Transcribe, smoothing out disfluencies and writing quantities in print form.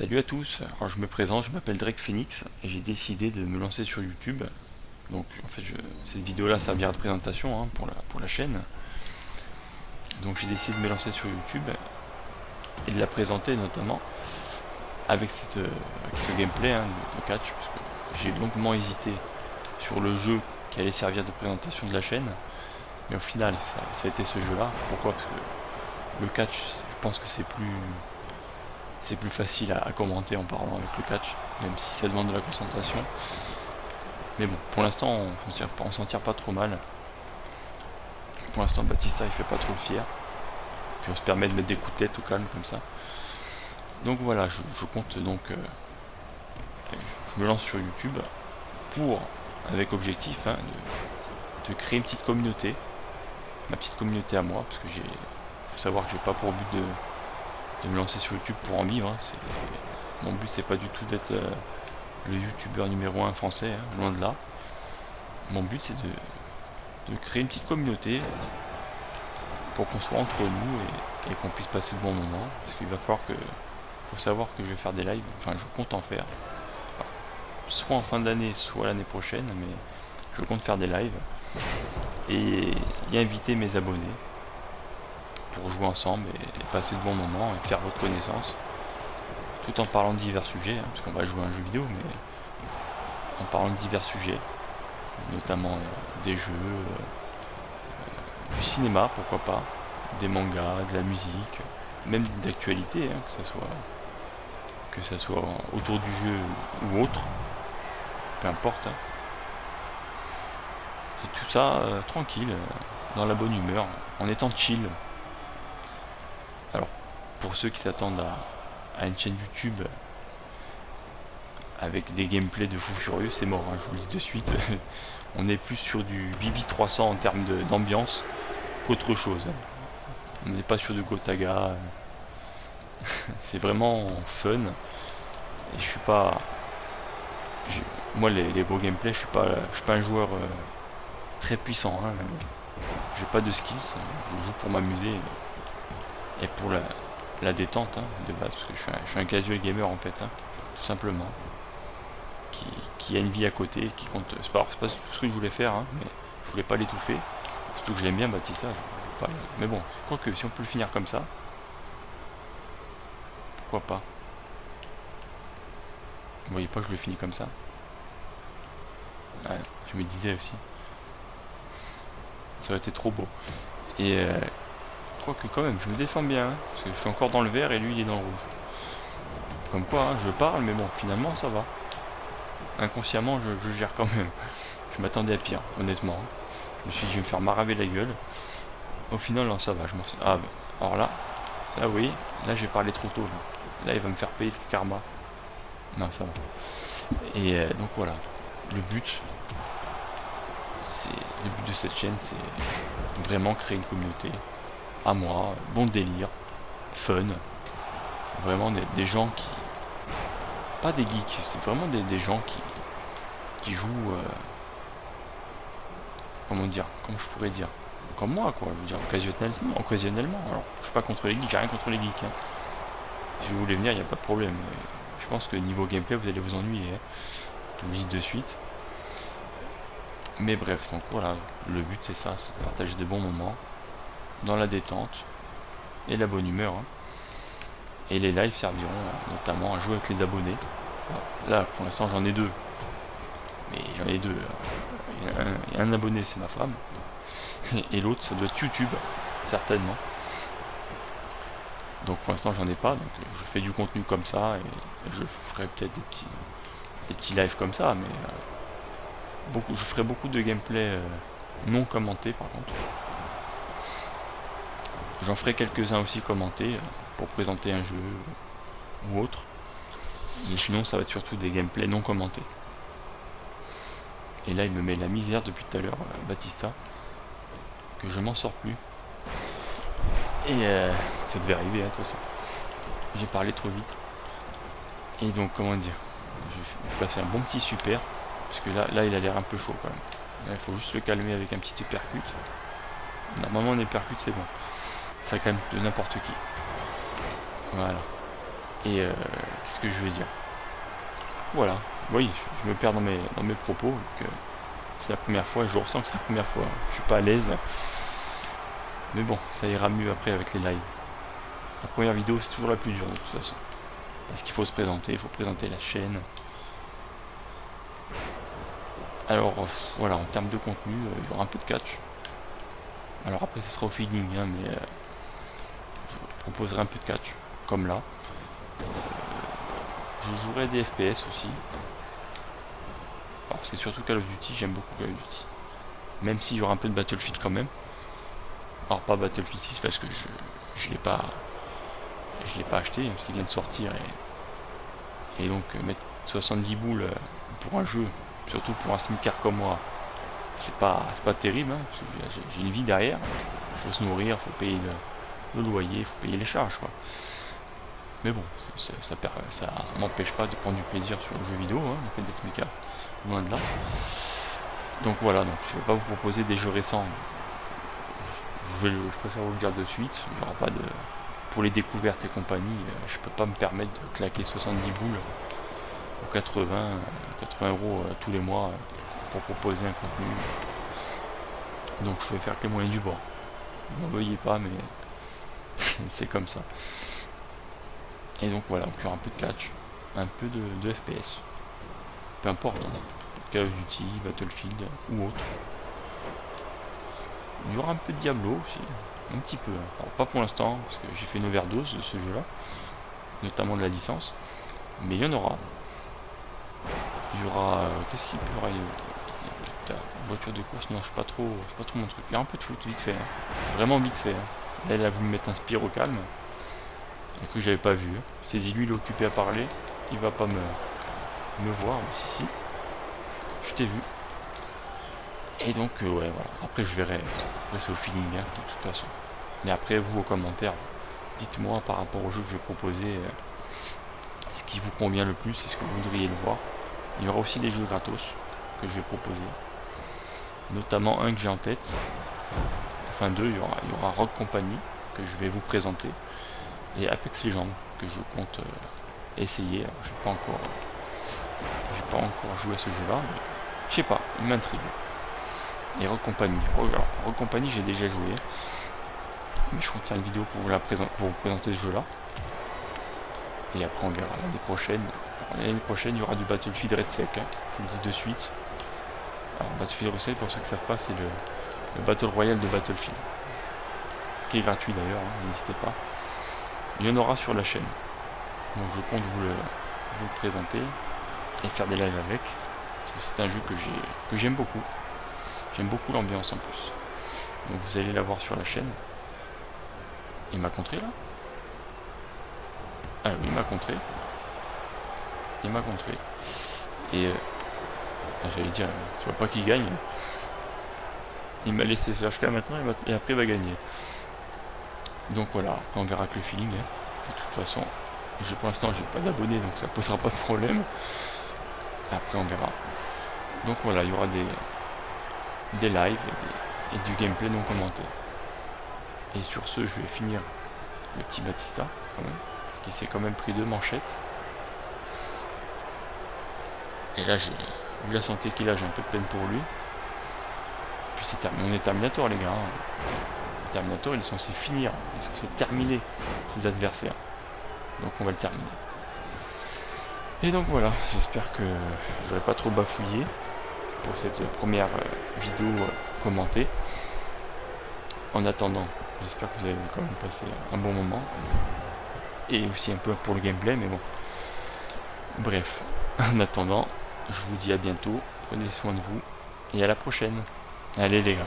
Salut à tous, alors je me présente, je m'appelle Drake Phoenix et j'ai décidé de me lancer sur YouTube. Donc en fait cette vidéo là servira de présentation pour la chaîne. Donc j'ai décidé de me lancer sur YouTube et de la présenter notamment avec, avec ce gameplay de catch, parce que j'ai longuement hésité sur le jeu qui allait servir de présentation de la chaîne. Mais au final ça a été ce jeu là. Pourquoi? Parce que le catch, je pense que c'est plus facile à commenter en parlant avec le catch, même si ça demande de la concentration. Mais bon, pour l'instant, on s'en tire pas trop mal. Pour l'instant, Batista il fait pas trop le fier. Puis on se permet de mettre des coups de tête au calme comme ça. Donc voilà, je compte donc. Je me lance sur YouTube pour, avec objectif, de créer une petite communauté. Ma petite communauté à moi, parce que faut savoir que j'ai pas pour but de me lancer sur YouTube pour en vivre. Mon but c'est pas du tout d'être le youtubeur numéro 1 français, loin de là. Mon but c'est de créer une petite communauté pour qu'on soit entre nous et qu'on puisse passer de bons moments, parce qu'il va falloir faut savoir que je vais faire des lives, enfin je compte en faire, alors, soit en fin d'année soit l'année prochaine, mais je compte faire des lives et y inviter mes abonnés pour jouer ensemble et passer de bons moments et faire votre connaissance, tout en parlant de divers sujets, parce qu'on va jouer à un jeu vidéo, mais en parlant de divers sujets, notamment des jeux, du cinéma, pourquoi pas, des mangas, de la musique, même d'actualité, que ça soit autour du jeu ou autre, peu importe. Et tout ça tranquille, dans la bonne humeur, en étant chill. Alors, pour ceux qui s'attendent à une chaîne YouTube avec des gameplays de fou furieux, c'est mort, je vous le dis de suite. On est plus sur du BB 300 en termes d'ambiance qu'autre chose. On n'est pas sur du Gotaga. C'est vraiment fun. Et je suis pas. Moi, les beaux gameplays, je suis pas un joueur très puissant. J'ai pas de skills. Je joue pour m'amuser et pour la détente de base, parce que je suis un casual gamer en fait, tout simplement. Qui a une vie à côté, qui compte. C'est pas tout ce que je voulais faire, mais je voulais pas l'étouffer. Surtout que je l'aime bien, Batista. Mais bon, je crois que si on peut le finir comme ça, pourquoi pas. Vous voyez pas que je le finis comme ça? Ouais, je me disais aussi. Ça aurait été trop beau. Et je crois que quand même, je me défends bien, parce que je suis encore dans le vert et lui il est dans le rouge. Comme quoi, je parle, mais bon, finalement ça va. Inconsciemment, je gère quand même. Je m'attendais à pire, honnêtement. Je me suis dit, je vais me faire maraver la gueule. Au final, là, ça va. Ah, alors là, oui, là j'ai parlé trop tôt. Là, il va me faire payer le karma. Non, ça va. Et donc voilà, le but de cette chaîne, c'est vraiment créer une communauté à moi, bon délire, fun, vraiment des gens qui, pas des geeks, c'est vraiment des gens qui jouent, comment je pourrais dire, comme moi quoi, je veux dire occasionnellement. Alors je suis pas contre les geeks, j'ai rien contre les geeks. Si vous voulez venir, il n'y a pas de problème. Je pense que niveau gameplay, vous allez vous ennuyer. Je vous dis de suite. Mais bref, donc voilà, le but c'est ça, c'est de partager de bons moments, dans la détente et la bonne humeur. Et les lives serviront notamment à jouer avec les abonnés. Là, pour l'instant, j'en ai deux. Mais j'en ai deux. Il y a un abonné, c'est ma femme. Et l'autre, ça doit être YouTube, certainement. Donc pour l'instant, j'en ai pas. Donc je fais du contenu comme ça. Et je ferai peut-être des petits lives comme ça. Mais je ferai beaucoup de gameplay non commentés par contre. J'en ferai quelques-uns aussi commentés pour présenter un jeu ou autre. Mais sinon, ça va être surtout des gameplays non commentés. Et là, il me met la misère depuis tout à l'heure, Batista, que je m'en sors plus. Et ça devait arriver, de toute façon. J'ai parlé trop vite. Et donc, comment dire, je vais placer un bon petit super, parce que là il a l'air un peu chaud quand même. Là, il faut juste le calmer avec un petit uppercut. Normalement, un uppercut, c'est bon. Ça calme de n'importe qui. Voilà. Et qu'est-ce que je veux dire? Voilà, oui, je me perds dans mes propos, c'est la première fois, et je ressens que c'est la première fois, je suis pas à l'aise, mais bon, ça ira mieux après avec les lives. La première vidéo, c'est toujours la plus dure de toute façon, parce qu'il faut se présenter, il faut présenter la chaîne. Alors voilà, en termes de contenu, il y aura un peu de catch. Alors après, ça sera au feeling, hein, mais je proposerai un peu de catch, comme là. Je jouerai des FPS aussi. Alors c'est surtout Call of Duty, j'aime beaucoup Call of Duty. Même s'il y aura un peu de Battlefield quand même. Alors pas Battlefield 6 parce que je l'ai pas acheté, parce qu'il vient de sortir et donc mettre 70 boules pour un jeu, surtout pour un smicard comme moi, c'est pas terrible, hein, parce que j'ai une vie derrière, il faut se nourrir, il faut payer le loyer, il faut payer les charges quoi. Mais bon, ça m'empêche pas de prendre du plaisir sur le jeu vidéo, hein, on fait des smicards, loin de là. Donc voilà, donc je vais pas vous proposer des jeux récents. Je préfère vous le dire de suite, il n'y aura pas de. Pour les découvertes et compagnie, je peux pas me permettre de claquer 70 boules ou 80 euros tous les mois pour proposer un contenu. Donc je vais faire que les moyens du bord. N'en veuillez pas, mais c'est comme ça. Et donc voilà, donc il y aura un peu de catch, un peu de FPS. Peu importe, hein. Call of Duty, Battlefield ou autre. Il y aura un peu de Diablo aussi, un petit peu. Alors, pas pour l'instant, parce que j'ai fait une overdose de ce jeu-là, notamment de la licence, mais il y en aura. Il y aura. Qu'est-ce qu'il y aura? Voiture de course, non, c'est pas trop mon truc. Il y a un peu de foot vite fait, hein. Vraiment vite fait. Hein. Là, elle a voulu me mettre un spire au calme. Et que j'avais pas vu. C'est dit, lui, il est occupé à parler, il va pas me voir, mais si, je t'ai vu. Et donc, ouais, voilà. Après, je verrai. Après, c'est au feeling, hein, de toute façon. Mais après, vous, aux commentaires, dites-moi par rapport au jeu que je vais proposer, ce qui vous convient le plus, est-ce que vous voudriez le voir. Il y aura aussi des jeux gratos que je vais proposer. Notamment un que j'ai en tête. Enfin, deux, il y aura Rogue Company, que je vais vous présenter. Et Apex Legends, que je compte essayer. Alors, j'ai pas encore joué à ce jeu-là, mais je sais pas, il m'intrigue. Et Rogue Company. Rogue Company, j'ai déjà joué. Mais je compte faire une vidéo pour vous présenter ce jeu-là. Et après, on verra l'année prochaine. L'année prochaine, il y aura du Battlefield Red Sec. Hein, je vous le dis de suite. Alors, Battlefield Red Sec, pour ceux qui ne savent pas, c'est le Battle Royale de Battlefield. Qui est gratuit d'ailleurs, hein, n'hésitez pas. Il y en aura sur la chaîne. Donc, je compte vous le présenter et faire des lives avec. Parce que c'est un jeu que j'aime beaucoup. J'aime beaucoup l'ambiance en plus. Donc vous allez la voir sur la chaîne. Il m'a contré là? Ah oui, il m'a contré. Et j'allais dire, tu vois pas qu'il gagne. Il m'a laissé faire jusqu'à maintenant et après il va gagner. Donc voilà, après on verra que le feeling. Hein. De toute façon, pour l'instant j'ai pas d'abonnés donc ça posera pas de problème. Après on verra. Donc voilà, il y aura des lives et du gameplay non commenté. Et sur ce, je vais finir le petit Batista quand même, parce qu'il s'est quand même pris 2 manchettes. Et là, vu la santé qu'il a, j'ai un peu de peine pour lui. Puis c'est terminé, on est Terminator les gars. Hein. Le Terminator, il est censé finir, il est censé terminer ses adversaires. Donc on va le terminer. Et donc voilà, j'espère que j'aurai pas trop bafouillé pour cette première vidéo commentée. En attendant, j'espère que vous avez quand même passé un bon moment. Et aussi un peu pour le gameplay, mais bon. Bref, en attendant, je vous dis à bientôt. Prenez soin de vous. Et à la prochaine. Allez les gars.